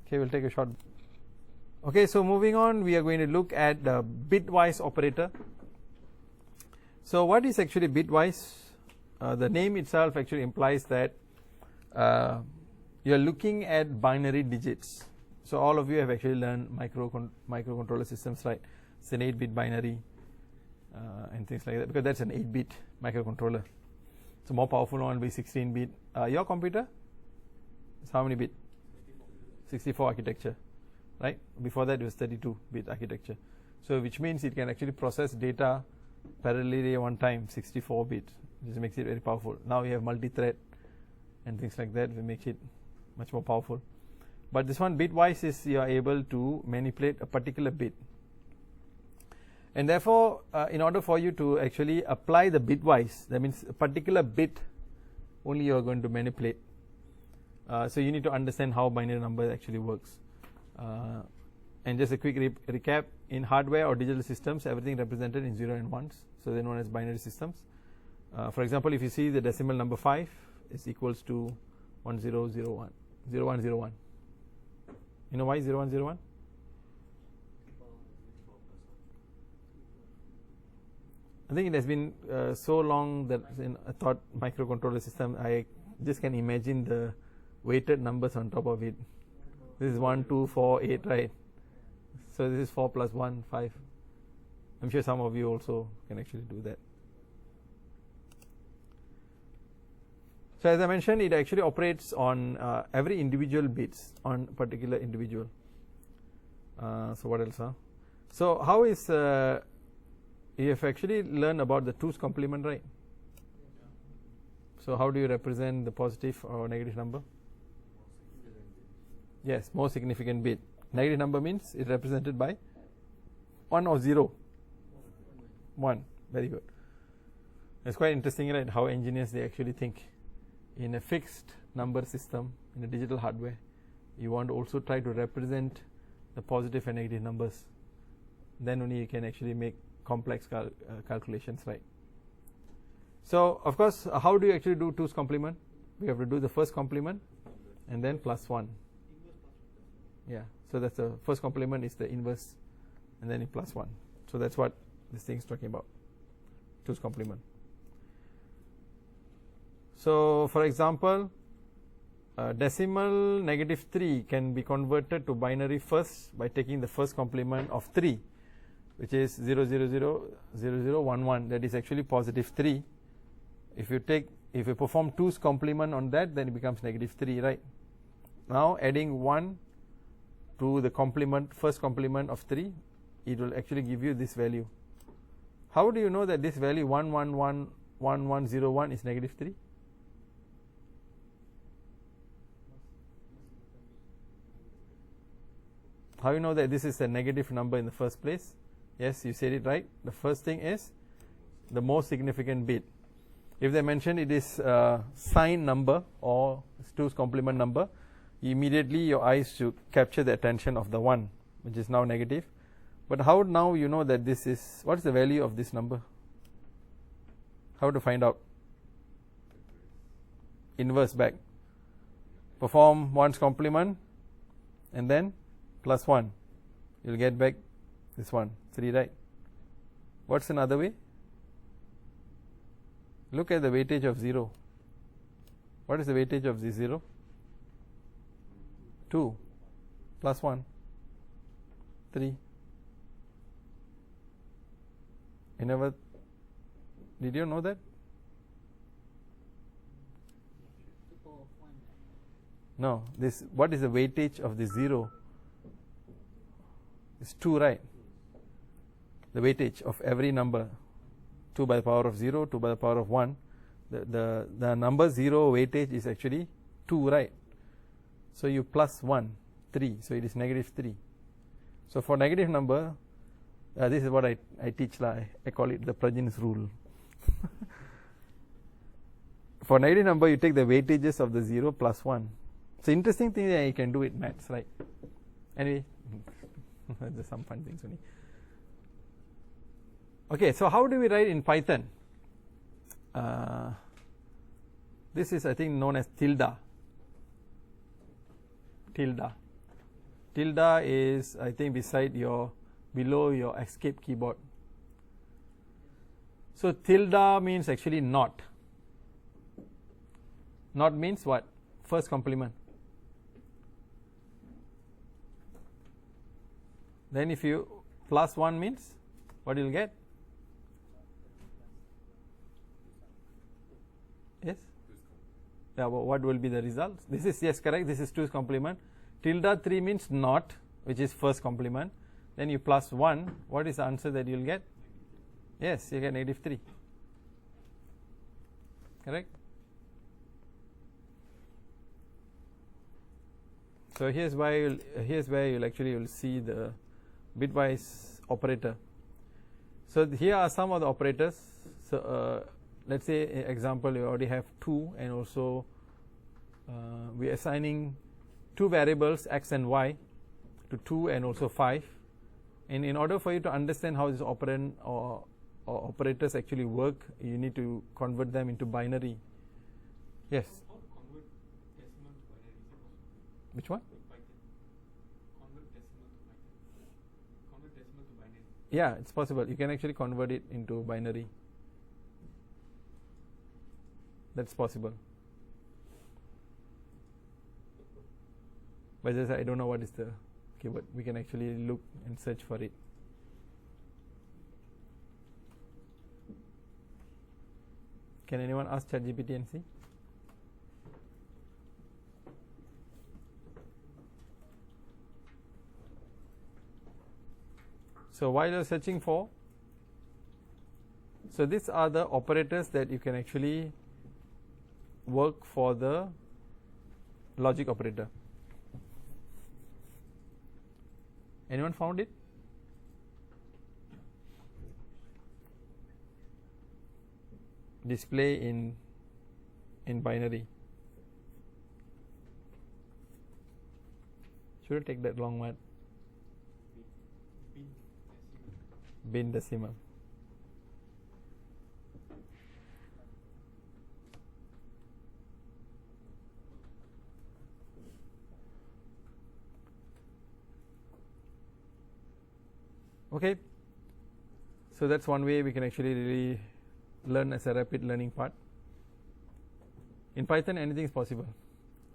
Okay, we'll take a short. Okay, so moving on, we are going to look at the bitwise operator. So what is actually bitwise? The name itself actually implies that you are looking at binary digits. So all of you have actually learned microcontroller systems, right? It's an 8-bit binary and things like that, because that's an 8-bit microcontroller. So more powerful one will be 16-bit. Your computer is how many bit? 64 architecture, right? Before that it was 32-bit architecture. So which means it can actually process data parallelly at one time, 64-bit, which makes it very powerful. Now you have multi-thread and things like that, which makes it much more powerful. But this one, bitwise, is you are able to manipulate a particular bit. And therefore, in order for you to actually apply the bitwise, that means a particular bit only you are going to manipulate. So you need to understand how binary number actually works. And just a quick recap, in hardware or digital systems, everything represented in 0 and 1s, so they're known as binary systems. For example, if you see the decimal number 5 is equals to 1001, 0101. You know why 0101? I think it has been so long that in a thought microcontroller system, I just can imagine the weighted numbers on top of it. This is 1, 2, 4, 8, right? So this is 4 plus 1, 5. I'm sure some of you also can actually do that. So as I mentioned, it actually operates on every individual bits on particular individual. So what else? So how is you have actually learned about the 2's complement, right? So how do you represent the positive or negative number? Yes, most significant bit. Negative number means it's represented by 1 or 0. 1. Very good. It's quite interesting, right? How engineers they actually think. In a fixed number system, in a digital hardware, you want to also try to represent the positive and negative numbers. Then only you can actually make complex calculations, right? So of course, how do you actually do 2's complement? We have to do the first complement and then plus 1. Yeah, so that's the first complement is the inverse and then in plus 1. So that's what this thing is talking about, 2's complement. So for example, decimal -3 can be converted to binary first by taking the first complement of 3, which is 0000011. That is actually positive 3. If you perform 2's complement on that, then it becomes -3, right? Now adding 1 to the complement, first complement of 3, it will actually give you this value. How do you know that this value 1111101 is -3? How you know that this is a negative number in the first place? Yes, you said it right. The first thing is the most significant bit. If they mention it is a signed number or 2's complement number, immediately your eyes should capture the attention of the 1, which is now negative. But how now you know that this is, what is the value of this number? How to find out? Inverse back. Perform 1's complement and then plus 1. You'll get back this one, 3, right? What's another way? Look at the weightage of 0. What is the weightage of this 0? 2 plus 1, 3. You never, did you know that? No, this, what is the weightage of this 0? It's 2, right? The weightage of every number, 2 by the power of 0, 2 by the power of 1. The number 0 weightage is actually 2, right? So you plus 1, 3, so it is -3. So for negative number, this is what I teach, I call it the Prajin's rule. For negative number, you take the weightages of the 0 plus 1. So interesting thing that you can do it maths, right? Anyway, there's some fun things only. Okay, so how do we write in Python? This is, I think, known as tilde. Tilde is, I think, below your escape keyboard. So tilde means actually not. Not means what? First complement. Then if you plus 1 means what you'll get? Yes? Yeah, what will be the result? This is, yes, correct. This is 2's complement. Tilde 3 means not, which is first complement. Then you plus 1. What is the answer that you'll get? Yes, you get -3. Correct? So here's where you'll see the bitwise operator. So here are some of the operators. So let's say, example, you already have 2, and also we are assigning 2 variables x and y to 2 and also 5. And in order for you to understand how this operand or operators actually work, you need to convert them into binary. Yes. How to convert decimal to binary? Which one? Convert decimal to binary. Convert decimal to binary. Yeah, it's possible. You can actually convert it into binary. That's possible. But just I don't know what is the keyword. We can actually look and search for it. Can anyone ask ChatGPT and see? So while you're searching for, so these are the operators that you can actually work for the logic operator. Anyone found it? Display in binary. Shouldn't take that long one. Bin decimal. Okay, so that's one way we can actually really learn as a rapid learning part. In Python, anything is possible.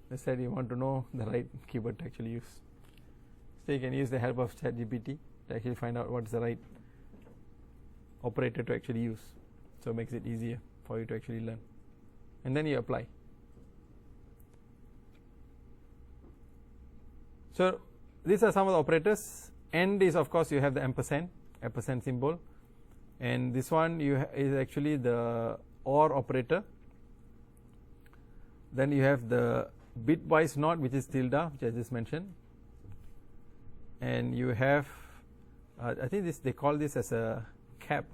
Let's say you want to know the right keyword to actually use. So you can use the help of ChatGPT to actually find out what is the right operator to actually use. So it makes it easier for you to actually learn. And then you apply. So these are some of the operators. AND is, of course, you have the ampersand symbol. And this one is actually the OR operator. Then you have the bitwise not, which is tilde, which I just mentioned. And you have, I think they call this as a cap,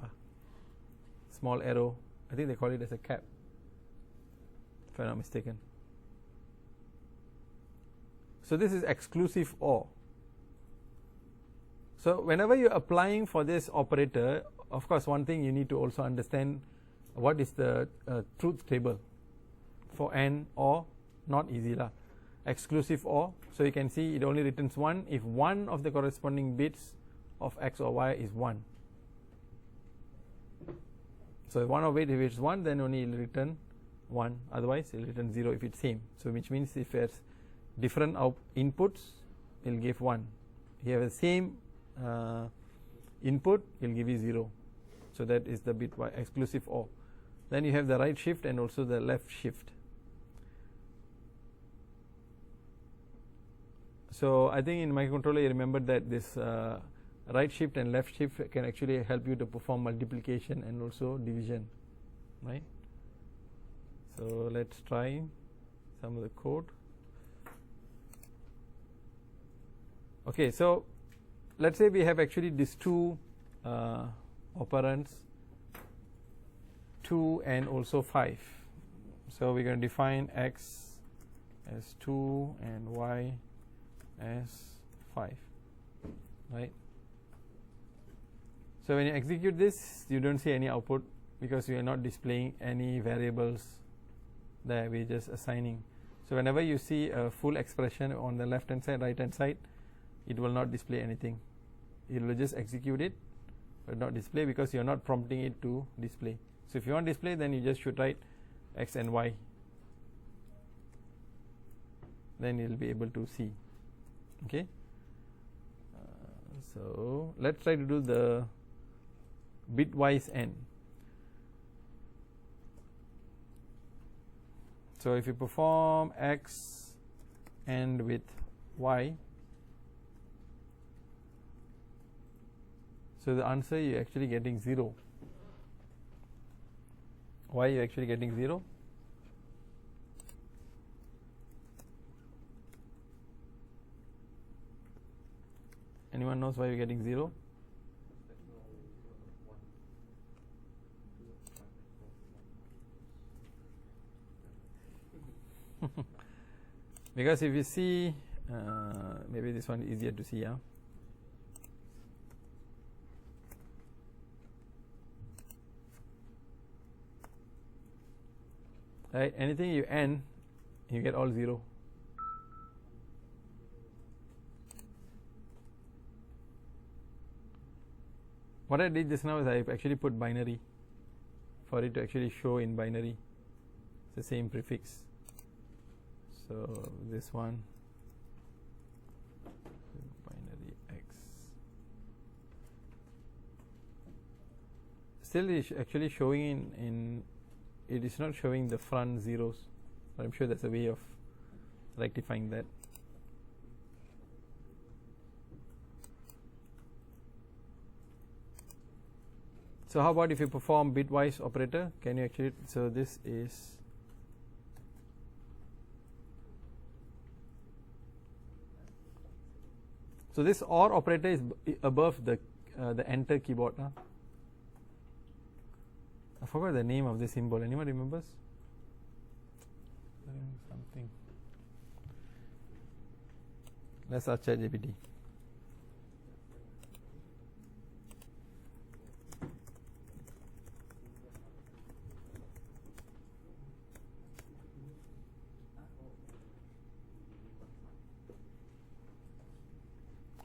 small arrow. I think they call it as a cap, if I'm not mistaken. So this is exclusive OR. So whenever you're applying for this operator, of course, one thing you need to also understand what is the truth table for AND OR, not easy lah. Exclusive OR, so you can see it only returns 1 if one of the corresponding bits of X or Y is 1. So one of it, if it's 1, then only it will return 1, otherwise it will return 0 if it's same. So which means if there's different inputs, it will give 1. If you have the same input, it will give you 0. So that is the bitwise exclusive OR. Then you have the right shift and also the left shift. So I think in microcontroller you remember that this right shift and left shift can actually help you to perform multiplication and also division, right? So let's try some of the code. Okay, so let's say we have actually these two operands, 2 and also 5. So we're going to define x as 2 and y as 5, right? So when you execute this, you don't see any output because we are not displaying any variables that we're just assigning. So whenever you see a full expression on the left hand side, right hand side, it will not display anything. It will just execute it but not display, because you are not prompting it to display. So if you want display, then you just should write X and Y, then you will be able to see. Okay, so let's try to do the bitwise AND. So if you perform X AND with Y, so the answer you're actually getting 0. Why you're actually getting 0? Anyone knows why you're getting 0? Because if you see, maybe this one is easier to see, yeah. Right, anything you AND, you get all 0. What I did just now is I actually put binary for it to actually show in binary. It's the same prefix. So this one, binary X. Still is actually showing in it is not showing the front zeros, but I'm sure there's a way of rectifying that. So how about if you perform bitwise operator? Can you actually, so this is so this OR operator is above the enter keyboard. Huh? I forgot the name of this symbol. Anyone remembers? Something. Let's ask ChatGPT.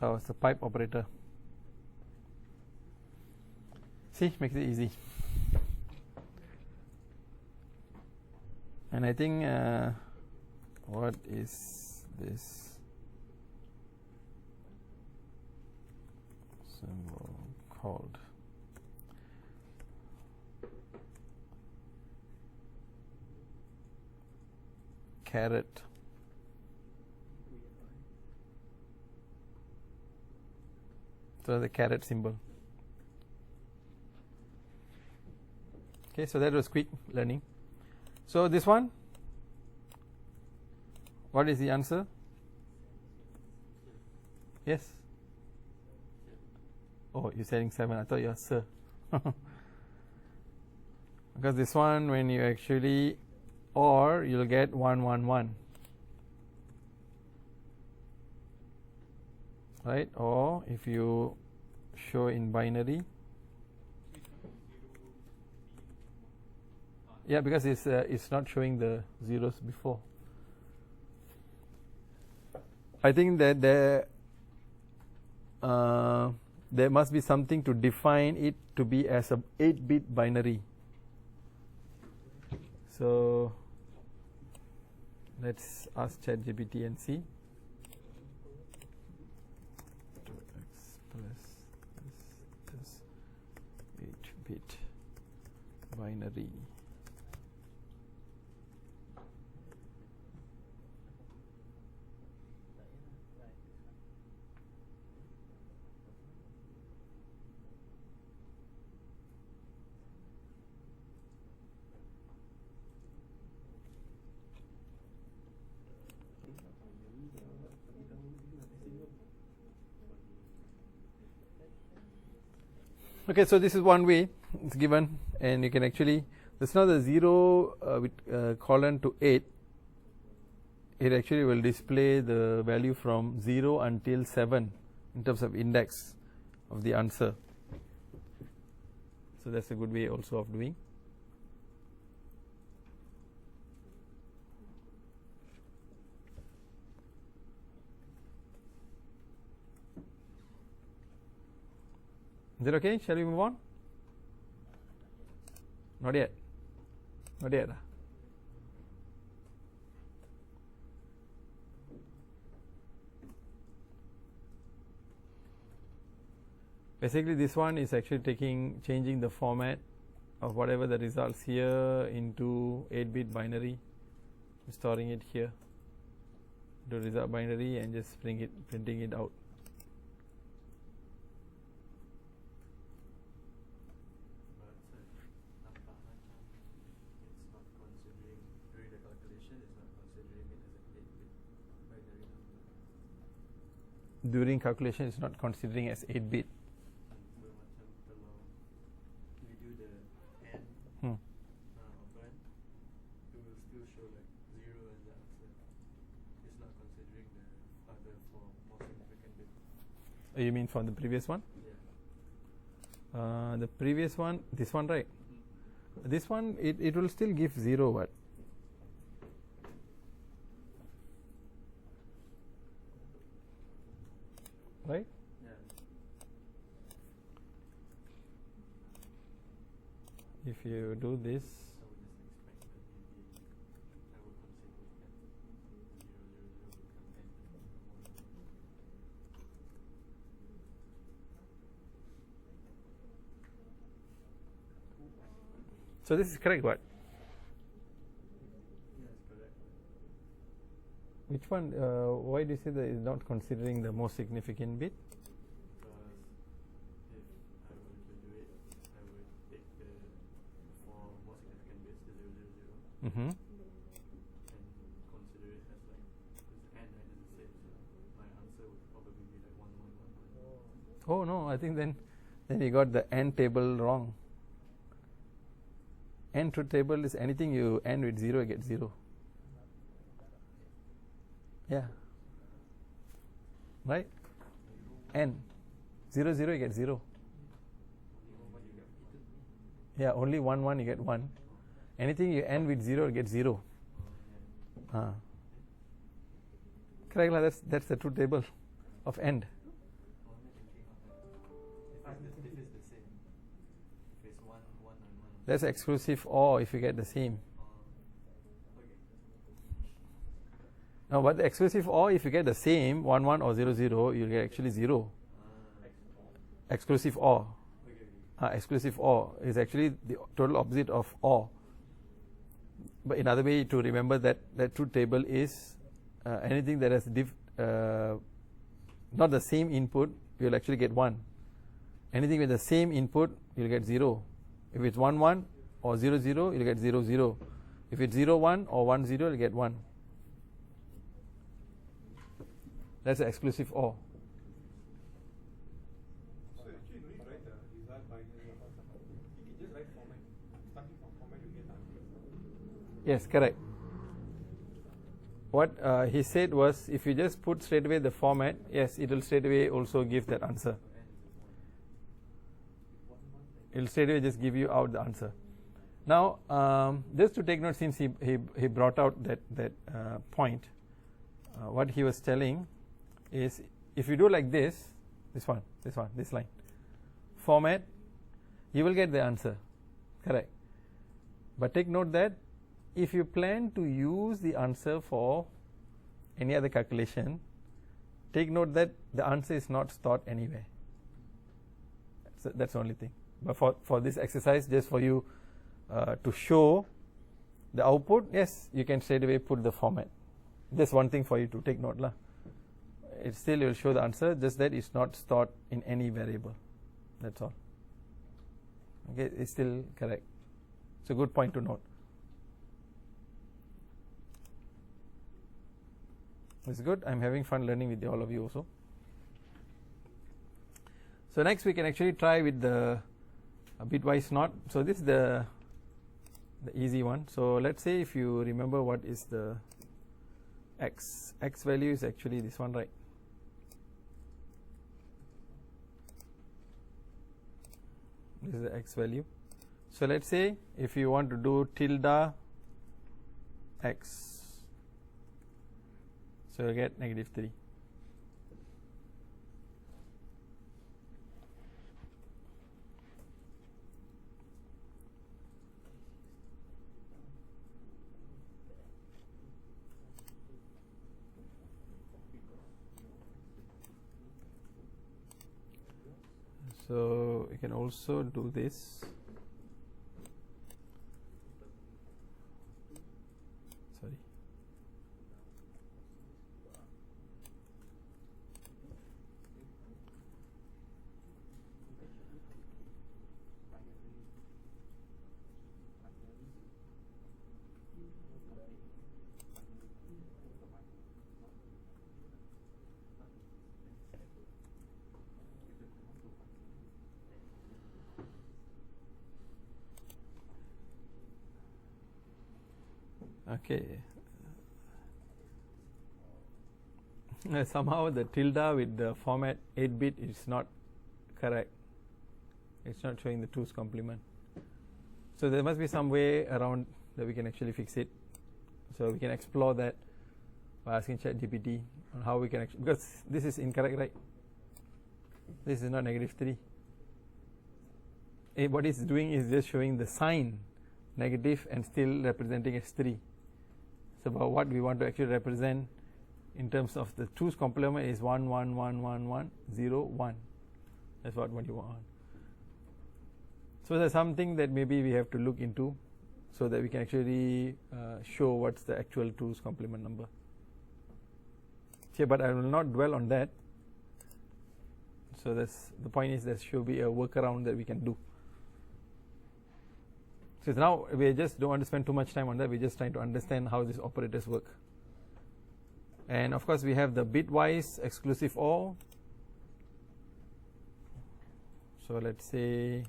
Oh, it's a pipe operator. See, makes it easy. And I think, what is this symbol called? Caret. So the caret symbol. Okay, so that was quick learning. So this one, what is the answer? Yes? Oh, you're saying 7. I thought you were sir. Because this one, when you actually OR, you'll get 1 1 1. Right? Or if you show in binary, yeah, because it's not showing the zeros before. I think that there must be something to define it to be as a 8-bit binary. So let's ask ChatGPT and see. To express this 8-bit binary. Okay, so this is one way it's given, and you can actually, there's not a 0 with colon to 8. It actually will display the value from 0 until 7 in terms of index of the answer. So that's a good way also of doing. Is it okay? Shall we move on? Not yet. Not yet. Basically, this one is actually changing the format of whatever the results here into 8-bit binary, storing it here to result binary and just printing it out. During calculation, it's not considering as 8-bit. We do the n operand, it will still show like 0 as the answer. It's not considering the other 4 more significant bits. You mean from the previous one? Yeah. The previous one, this one, right? This one, it will still give 0 what? Right? Yeah. If you do this, I would just expect that maybe I would consider that 0, 0, 0 become n. so this is correct what? Yes, correct. Which one? Why do you say that it's not considering the most significant bit? Because if I were to do it, I would take the 4 more significant bits, the 0, 0, 0, Mm-hmm. and consider it as like, because n right is the same, so my answer would probably be like 1, 1, 1, 1. Oh no, I think then you got the n table wrong. N truth table is anything you end with 0, you get 0. Yeah. Right? N. 0, 0, you get 0. Yeah, only 1, 1, you get 1. Anything you end with 0, you get 0. Correct, that's the truth table of end. If it's the same, if it's 1, 1, and 1. That's exclusive OR if you get the same. Okay. No, but the exclusive OR if you get the same 1, 1 or 0, 0, you get actually 0. Exclusive OR. Okay. Exclusive OR is actually the total opposite of OR. But another way to remember that truth table is anything that has not the same input, you'll actually get 1. Anything with the same input, you'll get 0. If it's 1, 1 or 0, 0, you'll get 0, 0. If it's 0, 1 or 1, 0, you'll get 1. That's the exclusive OR. So actually, you don't need to write the result binary or something. You can just write format. Starting from format, you get the answer. Yes, correct. What he said was, if you just put straight away the format, yes, it will straight away also give that answer. It will straight away just give you out the answer. Now, just to take note, since he brought out that point, what he was telling is, if you do like this line, format, you will get the answer, correct. But take note that if you plan to use the answer for any other calculation, take note that the answer is not stored anywhere. That's the only thing. But for this exercise, just for you to show the output, yes, you can straight away put the format. Just one thing for you to take note lah. It still will show the answer, just that it's not stored in any variable. That's all. Okay, it's still correct. It's a good point to note. It's good. I'm having fun learning with all of you also. So next we can actually try with the bitwise NOT. So this is the easy one. So let's say if you remember what is the x value is actually this one, right? This is the x value. So let's say if you want to do tilde x, so you get -3. So you can also do this. Sorry. Okay. Somehow the tilde with the format 8-bit is not correct. It's not showing the 2's complement. So there must be some way around that we can actually fix it. So we can explore that by asking ChatGPT on how we can actually, because this is incorrect, right? This is not -3. What it's doing is just showing the sign negative and still representing as 3. So about what we want to actually represent in terms of the 2's complement is 1 1 1 1 1 0 1. That's what you want. So there's something that maybe we have to look into so that we can actually show what's the actual 2's complement number. Okay, but I will not dwell on that. So that's the point, is there should be a workaround that we can do. So now we just don't want to spend too much time on that. We're just trying to understand how these operators work. And of course we have the bitwise exclusive OR. So let's say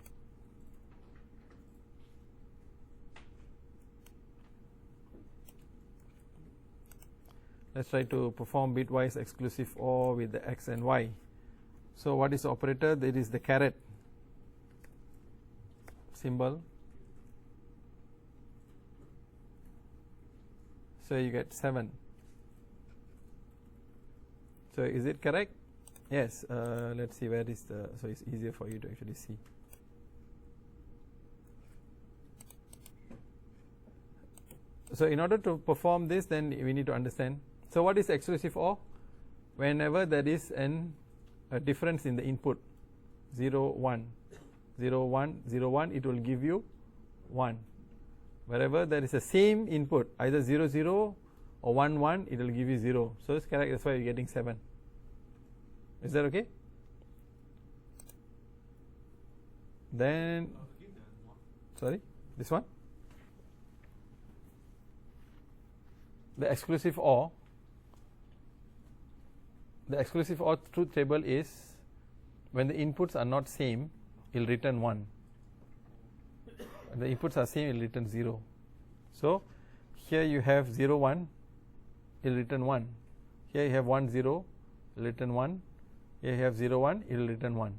let's try to perform bitwise exclusive OR with the X and Y. So what is the operator? That is the caret symbol. So you get 7. So is it correct? Yes. Let's see where is the, so it's easier for you to actually see. So in order to perform this, then we need to understand. So what is exclusive OR? Whenever there is a difference in the input, 0 1 0 1 0 1, it will give you 1. Wherever there is the same input, either 0 0 or 1 1, it will give you 0. So it's correct. That's why you're getting 7. Is that okay? Then sorry, this one, the exclusive OR. The exclusive OR truth table is when the inputs are not same, it will return 1. When the inputs are same, it will return 0. So here you have 0 1, it will return 1. Here you have 1 0, it will return 1. Here you have 0 1, it will return 1.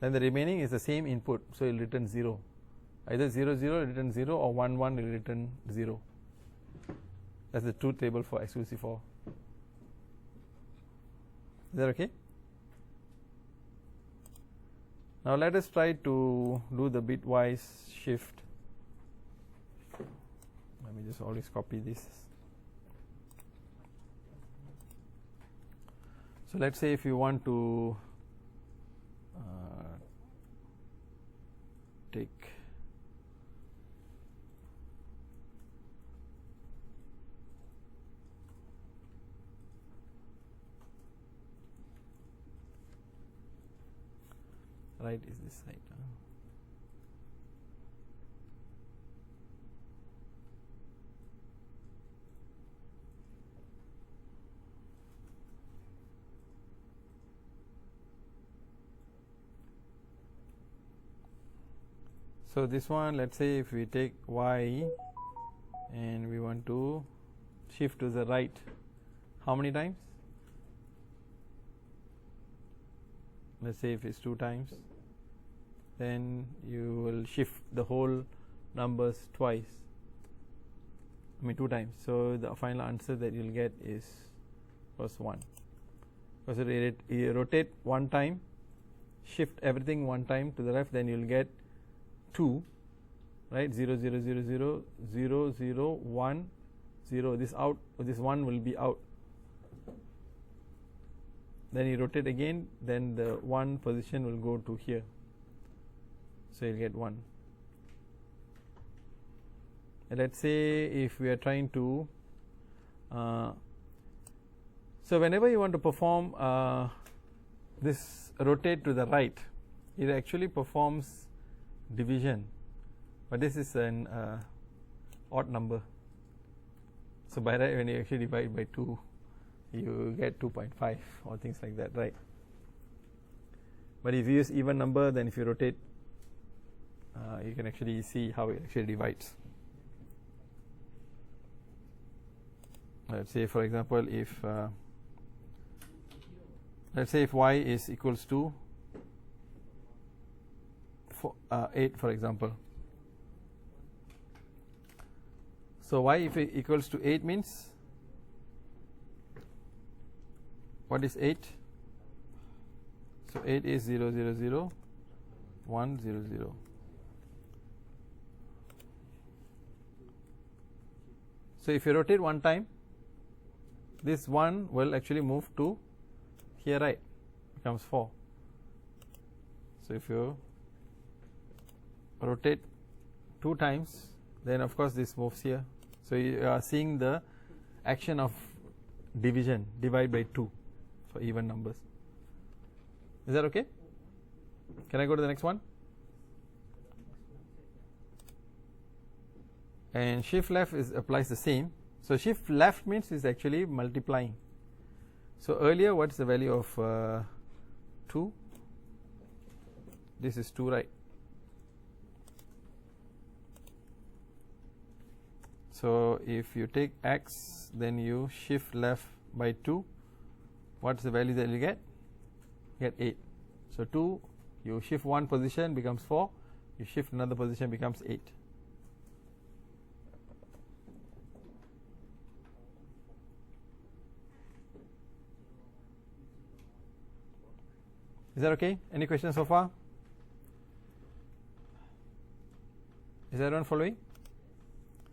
Then the remaining is the same input, so it will return 0. Either 0 0 will return 0 or 1 1 will return 0. That's the truth table for exclusive OR. Is that okay? Now let us try to do the bitwise shift. Let me just always copy this. So let's say if you want to take right is this side. So this one, let's say if we take Y and we want to shift to the right, how many times? Let's say if it's 2 times, then you will shift the whole numbers twice. I mean 2 times. So the final answer that you'll get is first 1. Because you rotate 1 time, shift everything 1 time to the left, then you'll get 2, right? 0 0 0 0 0 0 1 0. This out, this 1 will be out. then you rotate again, then the 1 position will go to here, so you'll get 1. And let's say if we are trying to so whenever you want to perform this rotate to the right, it actually performs division, but this is an odd number. So by that, when you actually divide by 2, you get 2.5 or things like that, right? But if you use even number, then if you rotate, you can actually see how it actually divides. Let's say, for example, if let's say if y is equals to 8, for example. So y if it equals to 8 means, what is 8? So 8 is 0, 0, 0, 1, 0, 0. So if you rotate one time, this 1 will actually move to here, right? Becomes 4. So if you rotate 2 times, then of course this moves here. So you are seeing the action of division, divide by 2 for even numbers. Is that okay? Can I go to the next one? And shift left applies the same. So shift left means is actually multiplying. So earlier, what's the value of 2? This is 2, right? So if you take x, then you shift left by 2. What's the value that you get? You get 8. So 2, you shift one position, becomes 4. You shift another position, becomes 8. Is that okay? Any questions so far? Is everyone following?